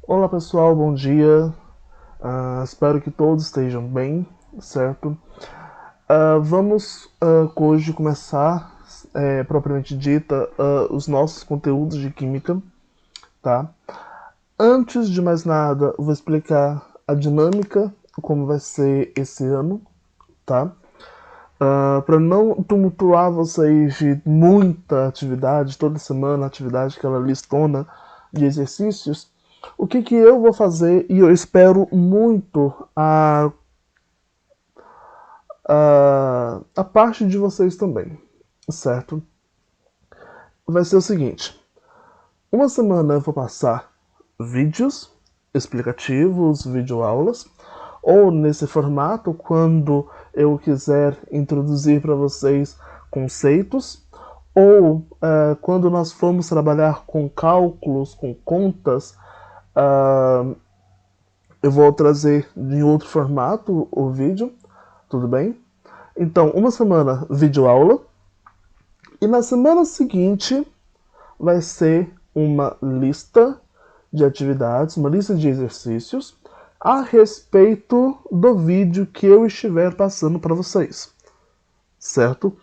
Olá pessoal, bom dia. Espero que todos estejam bem, certo? Vamos hoje começar, propriamente dita, os nossos conteúdos de química, tá? Antes de mais nada, eu vou explicar a dinâmica, como vai ser esse ano, tá? Para não tumultuar vocês de muita atividade, toda semana, atividade, aquela listona de exercícios, o que eu vou fazer, e eu espero muito a parte de vocês também, certo? Vai ser o seguinte: uma semana eu vou passar vídeos explicativos, videoaulas, ou nesse formato, quando eu quiser introduzir para vocês conceitos, ou quando nós formos trabalhar com cálculos, com contas, eu vou trazer em outro formato o vídeo, tudo bem? Então, uma semana videoaula, e na semana seguinte vai ser uma lista de atividades, uma lista de exercícios a respeito do vídeo que eu estiver passando para vocês, certo?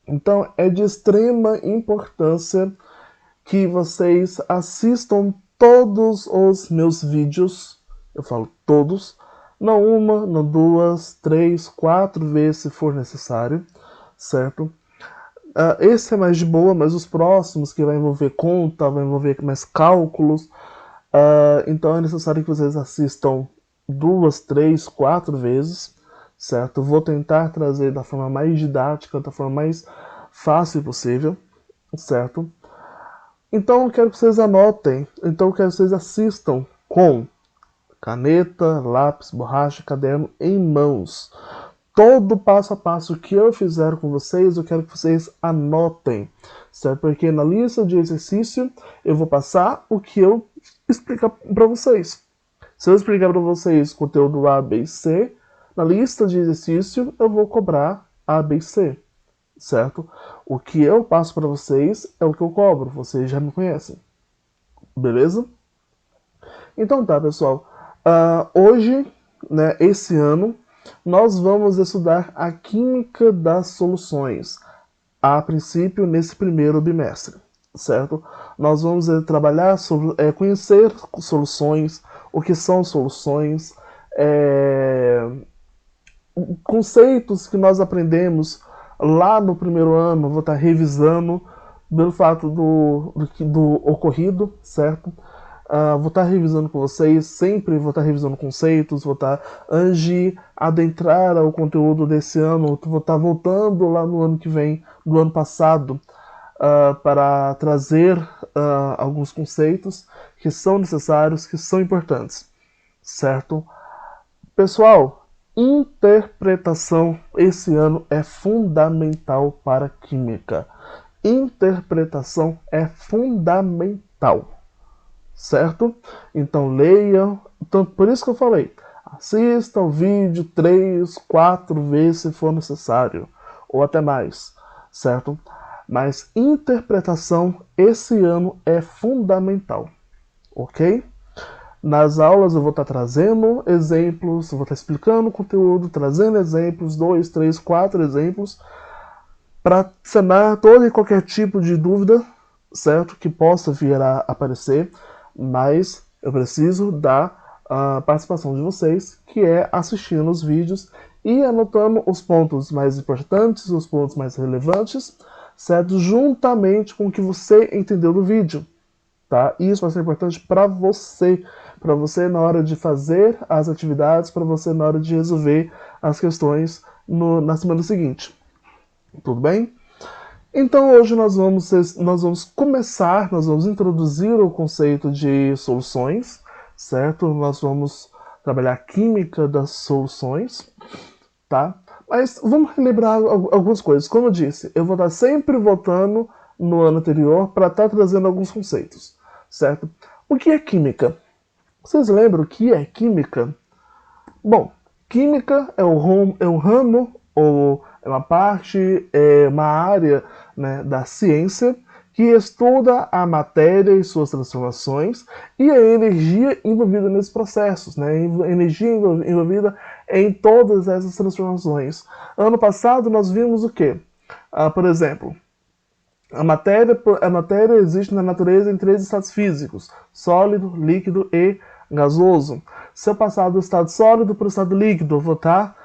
Então é de extrema importância que vocês assistam todos os meus vídeos, eu falo todos, não uma, não duas, três, quatro vezes se for necessário, certo? Esse é mais de boa, mas os próximos, que vai envolver conta, vai envolver mais cálculos, então é necessário que vocês assistam duas, três, quatro vezes, certo? Vou tentar trazer da forma mais didática, da forma mais fácil possível, certo? Então eu quero que vocês anotem, então eu quero que vocês assistam com caneta, lápis, borracha, caderno em mãos. Todo passo a passo que eu fizer com vocês, eu quero que vocês anotem, certo? Porque na lista de exercício eu vou passar o que eu explicar para vocês. Se eu explicar para vocês conteúdo A, B e C, na lista de exercício eu vou cobrar A, B e C, certo? O que eu passo para vocês é o que eu cobro, vocês já me conhecem, beleza? Então tá, pessoal. Hoje, né, esse ano, nós vamos estudar a química das soluções, a princípio nesse primeiro bimestre, certo? Nós vamos trabalhar sobre conhecer soluções, o que são soluções, é, conceitos que nós aprendemos lá no primeiro ano, vou estar revisando pelo fato do ocorrido, certo? Vou estar revisando com vocês, sempre vou estar revisando conceitos, vou estar, antes de adentrar ao conteúdo desse ano, vou estar voltando lá no ano que vem, do ano passado, para trazer alguns conceitos que são necessários, que são importantes, certo? Pessoal, interpretação esse ano é fundamental para a química. Interpretação é fundamental, certo? Então leiam, então, por isso que eu falei, assista o vídeo 3, 4 vezes se for necessário, ou até mais, certo? Mas interpretação esse ano é fundamental, ok? Nas aulas eu vou estar trazendo exemplos, vou estar explicando o conteúdo, trazendo exemplos, 2, 3, 4 exemplos, para sanar todo e qualquer tipo de dúvida, certo? Que possa vir a aparecer, mas eu preciso da participação de vocês, que é assistindo os vídeos e anotando os pontos mais importantes, os pontos mais relevantes, certo? Juntamente com o que você entendeu do vídeo, tá? Isso vai ser importante para você na hora de fazer as atividades, para você na hora de resolver as questões na semana seguinte. Tudo bem? Então hoje nós vamos introduzir o conceito de soluções, certo? Nós vamos trabalhar a química das soluções, tá? Mas vamos relembrar algumas coisas. Como eu disse, eu vou estar sempre voltando no ano anterior para estar trazendo alguns conceitos, certo? O que é química? Vocês lembram o que é química? Bom, química é um ramo, ou é uma parte, é uma área, né, da ciência que estuda a matéria e suas transformações e a energia envolvida nesses processos, né? A energia envolvida em todas essas transformações. Ano passado nós vimos o quê? Por exemplo, a matéria existe na natureza em 3 estados físicos: sólido, líquido e gasoso. Se eu passar do estado sólido para o estado líquido, eu vou estar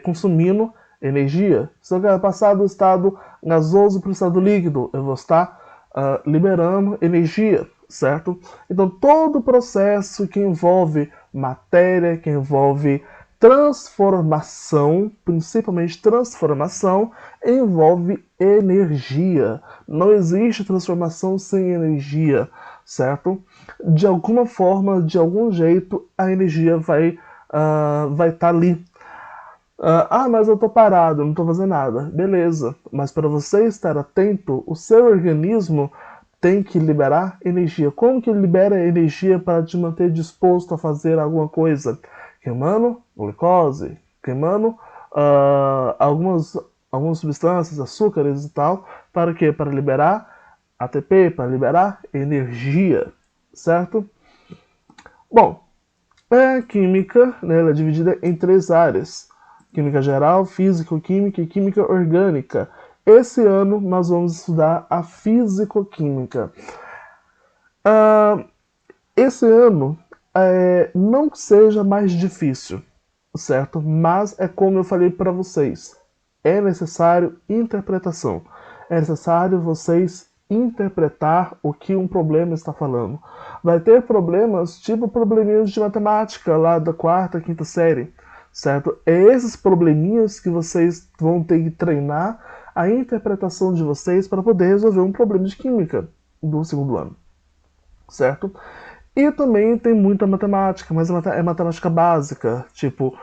consumindo energia. Se eu passar do estado gasoso para o estado líquido, eu vou estar liberando energia, certo? Então, todo o processo que envolve matéria, que envolve transformação, principalmente transformação, envolve energia. Não existe transformação sem energia, certo? De alguma forma, de algum jeito, a energia vai estar ali. Mas eu tô parado, não tô fazendo nada. Beleza, mas para você estar atento, o seu organismo tem que liberar energia. Como que ele libera energia para te manter disposto a fazer alguma coisa? Queimando glicose, queimando algumas substâncias, açúcares e tal. Para quê? Para liberar ATP, para liberar energia, certo? Bom, a química, né, ela é dividida em 3 áreas: química geral, físico-química e química orgânica. Esse ano nós vamos estudar a físico-química. Esse ano não seja mais difícil, certo? Mas é como eu falei para vocês, é necessário interpretação. É necessário vocês interpretar o que um problema está falando. Vai ter problemas, tipo probleminhas de matemática lá da 4ª, 5ª série, certo? É esses probleminhas que vocês vão ter que treinar a interpretação de vocês para poder resolver um problema de química do 2º ano, certo? E também tem muita matemática, mas é matemática básica, tipo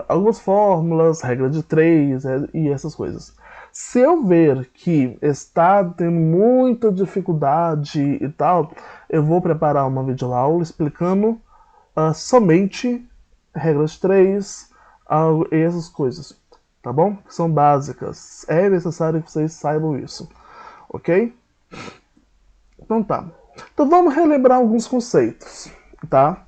algumas fórmulas, regra de 3 e essas coisas. Se eu ver que está tendo muita dificuldade e tal, eu vou preparar uma videoaula explicando somente regras 3 e essas coisas, tá bom? Que são básicas. É necessário que vocês saibam isso, ok? Então tá. Então vamos relembrar alguns conceitos, tá?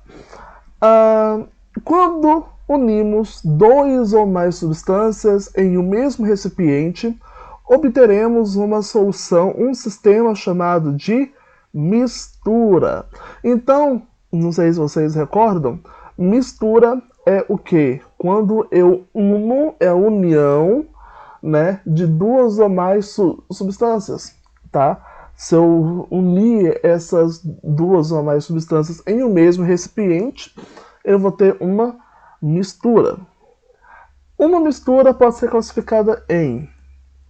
Quando unimos 2 ou mais substâncias em um mesmo recipiente, obteremos uma solução, um sistema chamado de mistura. Então, não sei se vocês recordam, mistura é o quê? Quando eu uno, é a união, né, de 2 ou mais substâncias, tá? Se eu unir essas 2 ou mais substâncias em um mesmo recipiente, eu vou ter uma mistura. Uma mistura pode ser classificada em...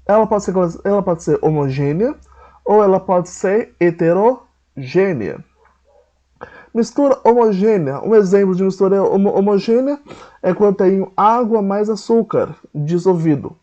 Ela pode ser homogênea ou ela pode ser heterogênea. Mistura homogênea. Um exemplo de mistura homogênea é quando tenho água mais açúcar dissolvido.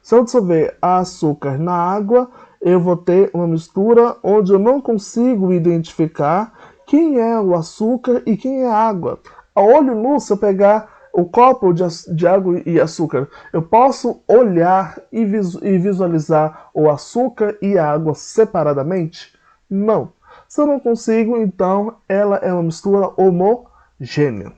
Se eu dissolver açúcar na água, eu vou ter uma mistura onde eu não consigo identificar quem é o açúcar e quem é a água. A olho nu, se eu pegar o copo de água e açúcar, eu posso olhar e visualizar o açúcar e a água separadamente? Não. Se eu não consigo, então ela é uma mistura homogênea.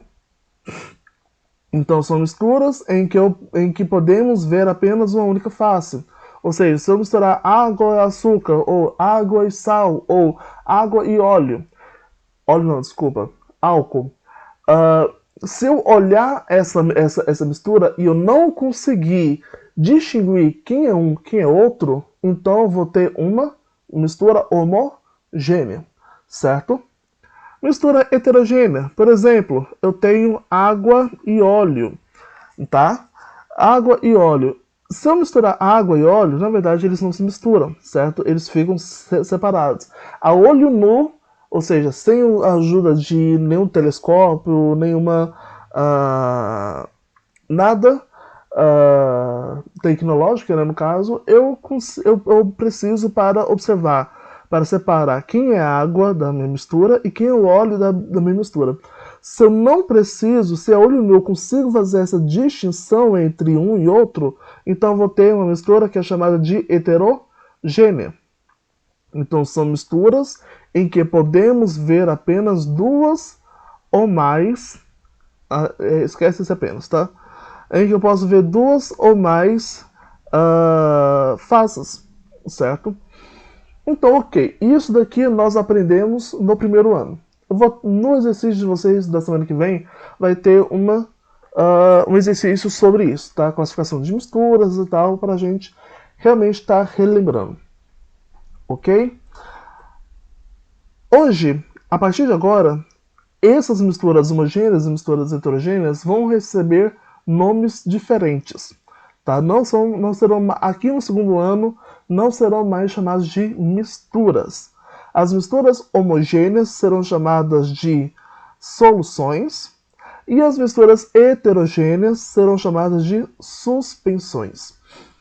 Então são misturas em que podemos ver apenas uma única face. Ou seja, se eu misturar água e açúcar, ou água e sal, ou água e óleo, álcool. Se eu olhar essa mistura e eu não conseguir distinguir quem é um, quem é outro, então eu vou ter uma mistura homogênea, certo? Mistura heterogênea, por exemplo, eu tenho água e óleo, tá? Água e óleo. Se eu misturar água e óleo, na verdade eles não se misturam, certo? Eles ficam separados. A olho nu, ou seja, sem a ajuda de nenhum telescópio, nenhuma... nada tecnológico, né, no caso, eu preciso para observar, para separar quem é a água da minha mistura e quem é o óleo da minha mistura. Se eu não preciso, se a olho nu eu consigo fazer essa distinção entre um e outro, então eu vou ter uma mistura que é chamada de heterogênea. Então são misturas em que podemos ver apenas duas ou mais, esquece esse apenas, tá? Em que eu posso ver duas ou mais faces, certo? Então, ok, isso daqui nós aprendemos no primeiro ano. No exercício de vocês da semana que vem, vai ter um exercício sobre isso, tá? Classificação de misturas e tal, para a gente realmente estar relembrando. Ok? Hoje, a partir de agora, essas misturas homogêneas e misturas heterogêneas vão receber nomes diferentes. Tá? Não serão, aqui no segundo ano, não serão mais chamadas de misturas. As misturas homogêneas serão chamadas de soluções e as misturas heterogêneas serão chamadas de suspensões.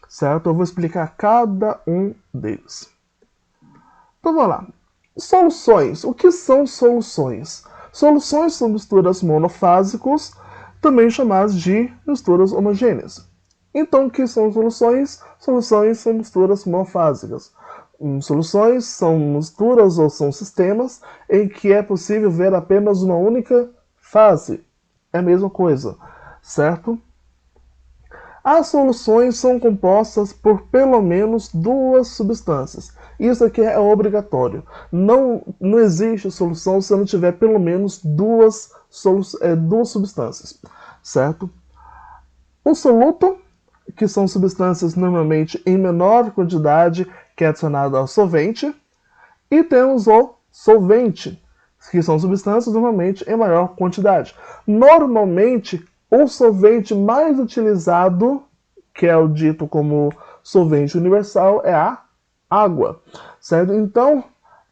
Certo? Eu vou explicar cada um deles. Então vamos lá. Soluções. O que são soluções? Soluções são misturas monofásicas, também chamadas de misturas homogêneas. Então, o que são soluções? Soluções são misturas monofásicas. Soluções são misturas ou são sistemas em que é possível ver apenas uma única fase. É a mesma coisa, certo? As soluções são compostas por pelo menos duas substâncias. Isso aqui é obrigatório. Não existe solução se não tiver pelo menos duas substâncias, certo? O soluto, que são substâncias normalmente em menor quantidade, que é adicionado ao solvente. E temos o solvente, que são substâncias normalmente em maior quantidade. Normalmente, o solvente mais utilizado, que é o dito como solvente universal, é a água, certo? Então,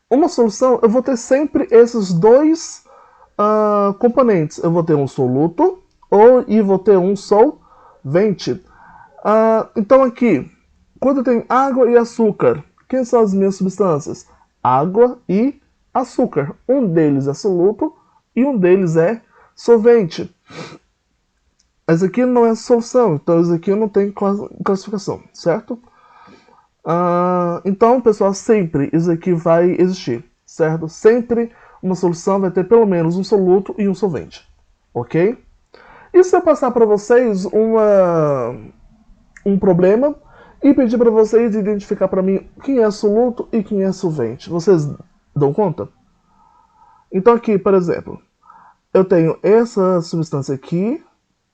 uma solução, eu vou ter sempre esses dois componentes. Eu vou ter um soluto e vou ter um solvente. Então aqui, quando eu tenho água e açúcar, quem são as minhas substâncias? Água e açúcar. Um deles é soluto e um deles é solvente. Esse aqui não é solução, então esse aqui não tem classificação, certo? Então, pessoal, sempre isso aqui vai existir, certo? Sempre uma solução vai ter pelo menos um soluto e um solvente, ok? E se eu passar para vocês um problema e pedir para vocês identificar para mim quem é soluto e quem é solvente, vocês dão conta? Então aqui, por exemplo, eu tenho essa substância aqui,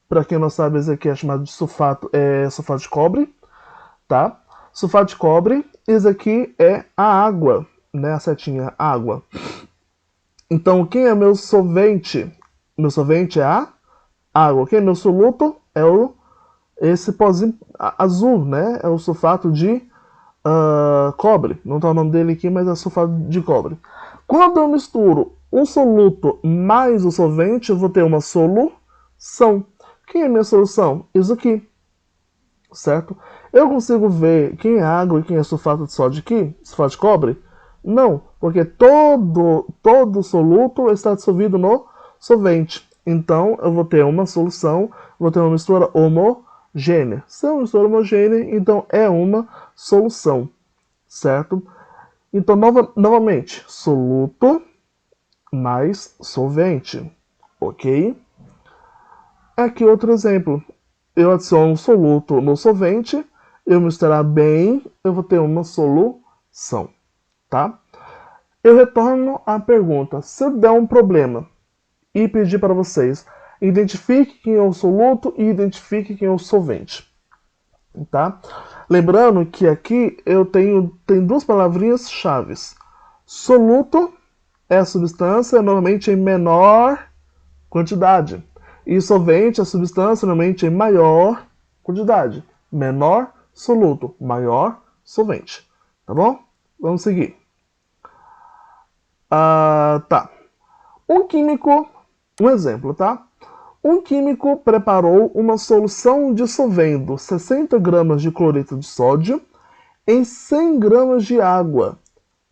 para quem não sabe, esse aqui é chamado de sulfato de cobre, tá? Sulfato de cobre, esse aqui é a água, né? A setinha, água. Então, quem é meu solvente? Meu solvente é a água. Quem é meu soluto? É esse pozinho azul, né? É o sulfato de cobre. Não está o nome dele aqui, mas é sulfato de cobre. Quando eu misturo o soluto mais o solvente, eu vou ter uma solução. Quem é minha solução? Isso aqui, certo? Eu consigo ver quem é água e quem é sulfato de sódio aqui? Sulfato de cobre? Não, porque todo soluto está dissolvido no solvente. Então, eu vou ter uma solução, vou ter uma mistura homogênea. Se é uma mistura homogênea, então é uma solução, certo? Então, novamente, soluto mais solvente, ok? Aqui outro exemplo. Eu adiciono um soluto no solvente, eu misturar bem, eu vou ter uma solução, tá? Eu retorno à pergunta. Se eu der um problema e pedir para vocês, identifique quem é o soluto e identifique quem é o solvente, tá? Lembrando que aqui eu tenho duas palavrinhas chaves. Soluto é a substância normalmente em menor quantidade. E solvente é a substância normalmente em maior quantidade. Menor soluto, maior solvente. Tá bom? Vamos seguir. Tá. Um exemplo, tá? Um químico preparou uma solução dissolvendo 60 gramas de cloreto de sódio em 100 gramas de água.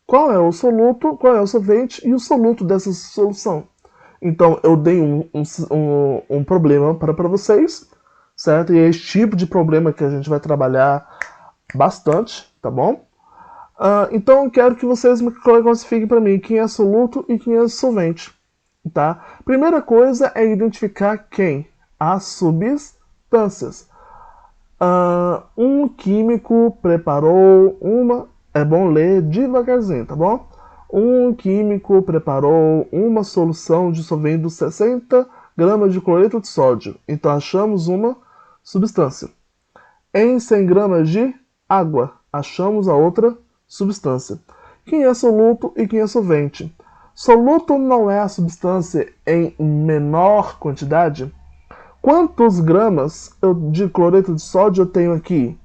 Qual é o soluto, qual é o solvente e o soluto dessa solução? Então eu dei um problema para vocês, certo? E é esse tipo de problema que a gente vai trabalhar bastante, tá bom? Então eu quero que vocês me classifiquem para mim quem é soluto e quem é solvente, tá? Primeira coisa é identificar quem? As substâncias. Um químico preparou uma... É bom ler devagarzinho, tá bom? Um químico preparou uma solução dissolvendo 60 gramas de cloreto de sódio. Então achamos uma substância. Em 100 gramas de água, achamos a outra substância. Quem é soluto e quem é solvente? Soluto não é a substância em menor quantidade? Quantos gramas de cloreto de sódio eu tenho aqui?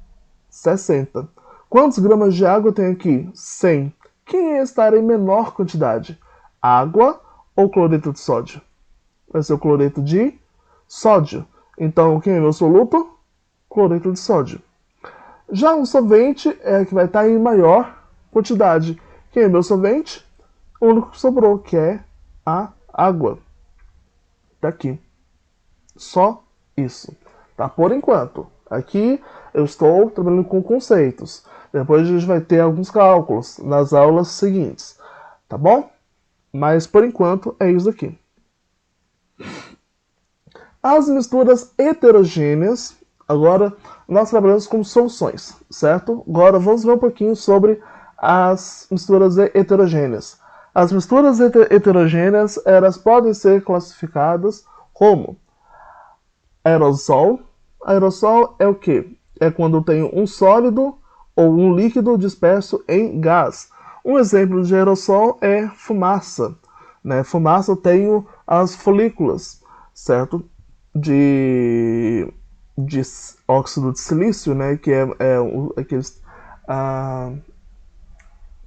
60. Quantos gramas de água eu tenho aqui? 100. Quem está em menor quantidade? Água ou cloreto de sódio? Vai ser o cloreto de sódio. Então, quem é meu soluto? Cloreto de sódio. Já um solvente é que vai estar em maior quantidade. Quem é meu solvente? O único que sobrou, que é a água. Tá aqui. Só isso. Tá? Por enquanto. Aqui eu estou trabalhando com conceitos. Depois a gente vai ter alguns cálculos nas aulas seguintes. Tá bom? Mas por enquanto é isso aqui. As misturas heterogêneas. Agora nós trabalhamos com soluções, certo? Agora vamos ver um pouquinho sobre as misturas heterogêneas. As misturas heterogêneas, elas podem ser classificadas como aerossol. Aerossol é o quê? É quando tem um sólido ou um líquido disperso em gás. Um exemplo de aerossol é fumaça. Né? Fumaça tem as folículas, certo? De óxido de silício, né? Que é aqueles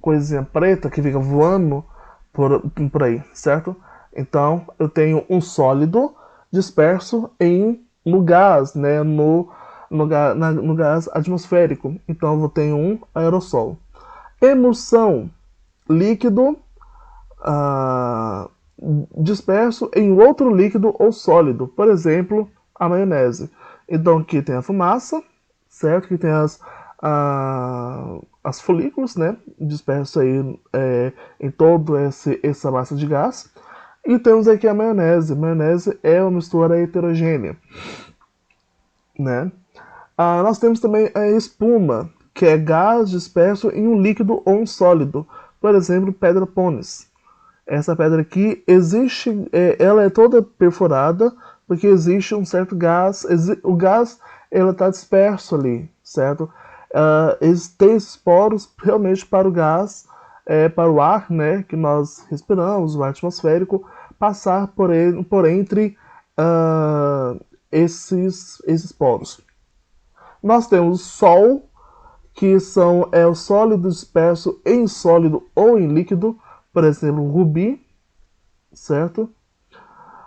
coisinha preta que fica voando por aí, certo? Então eu tenho um sólido disperso no gás, né? No gás atmosférico. Então eu tenho um aerossol. Emulsão, líquido disperso em outro líquido ou sólido, por exemplo, a maionese. Então aqui tem a fumaça, certo? Aqui tem as folículas, né? Disperso aí em toda essa massa de gás. E temos aqui a maionese. Maionese é uma mistura heterogênea, né? Nós temos também a espuma, que é gás disperso em um líquido ou um sólido. Por exemplo, pedra pones. Essa pedra aqui existe, ela é toda perfurada porque existe um certo gás. O gás ela está disperso ali, certo? Tem esses poros realmente para o gás, para o ar, né, que nós respiramos, o ar atmosférico, passar por entre esses poros. Nós temos o Sol, que é o sólido disperso em sólido ou em líquido, por exemplo, rubi, certo?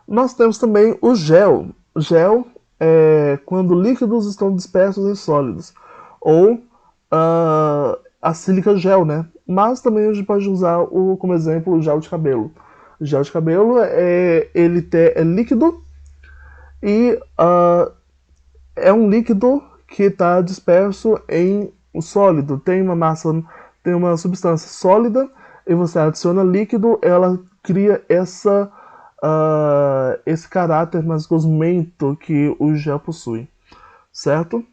Nós temos também o gel. O gel é quando líquidos estão dispersos em sólidos, ou a sílica gel, né? Mas também a gente pode usar como exemplo o gel de cabelo. O gel de cabelo ele é líquido e é um líquido que está disperso em um sólido. Tem uma substância sólida e você adiciona líquido, ela cria esse caráter mais gosmento que o gel possui, certo?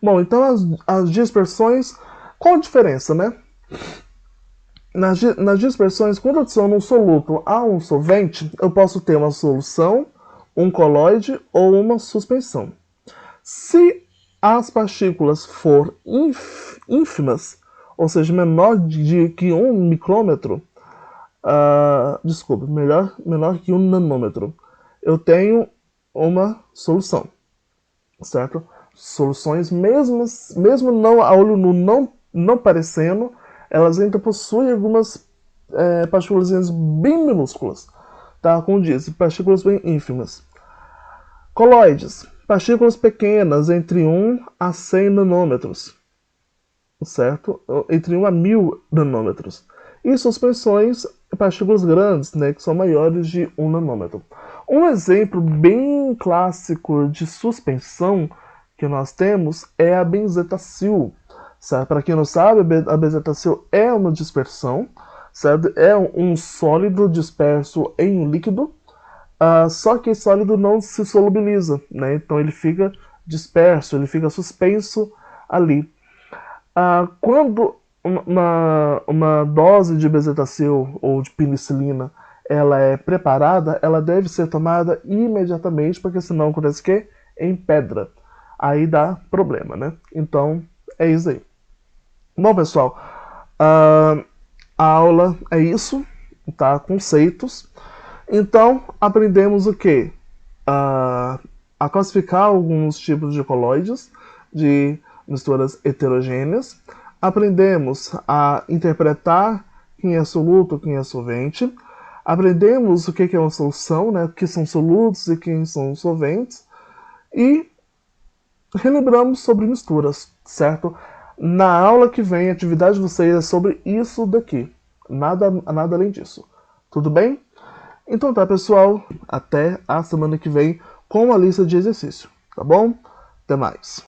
Bom, então as dispersões, qual a diferença, né? Nas dispersões, quando eu adiciono um soluto a um solvente, eu posso ter uma solução, um colóide ou uma suspensão. Se as partículas for ínfimas, ou seja, menor que 1 micrômetro, menor que 1 nanômetro, eu tenho uma solução, certo? Soluções, mesmo não a olho nu não parecendo, elas ainda possuem algumas partículas bem minúsculas, tá? Como diz, partículas bem ínfimas. Colóides, partículas pequenas, entre 1 a 100 nanômetros, certo? Entre 1 a 1000 nanômetros. E suspensões, partículas grandes, né, que são maiores de 1 nanômetro. Um exemplo bem clássico de suspensão que nós temos é a benzetacil. Para quem não sabe, a benzetacil é uma dispersão, certo? É um sólido disperso em um líquido, só que esse sólido não se solubiliza, né? Então ele fica disperso, ele fica suspenso ali. Quando uma dose de benzetacil ou de penicilina ela é preparada, ela deve ser tomada imediatamente, porque senão acontece o quê? Empedra. Aí dá problema, né? Então, é isso aí. Bom, pessoal, a aula é isso, tá? Conceitos. Então, aprendemos o quê? A classificar alguns tipos de coloides, de misturas heterogêneas. Aprendemos a interpretar quem é soluto, quem é solvente. Aprendemos o que é uma solução, né? O que são solutos e quem são solventes. E relembramos sobre misturas, certo? Na aula que vem, a atividade de vocês é sobre isso daqui. Nada além disso. Tudo bem? Então tá, pessoal. Até a semana que vem com a lista de exercício. Tá bom? Até mais.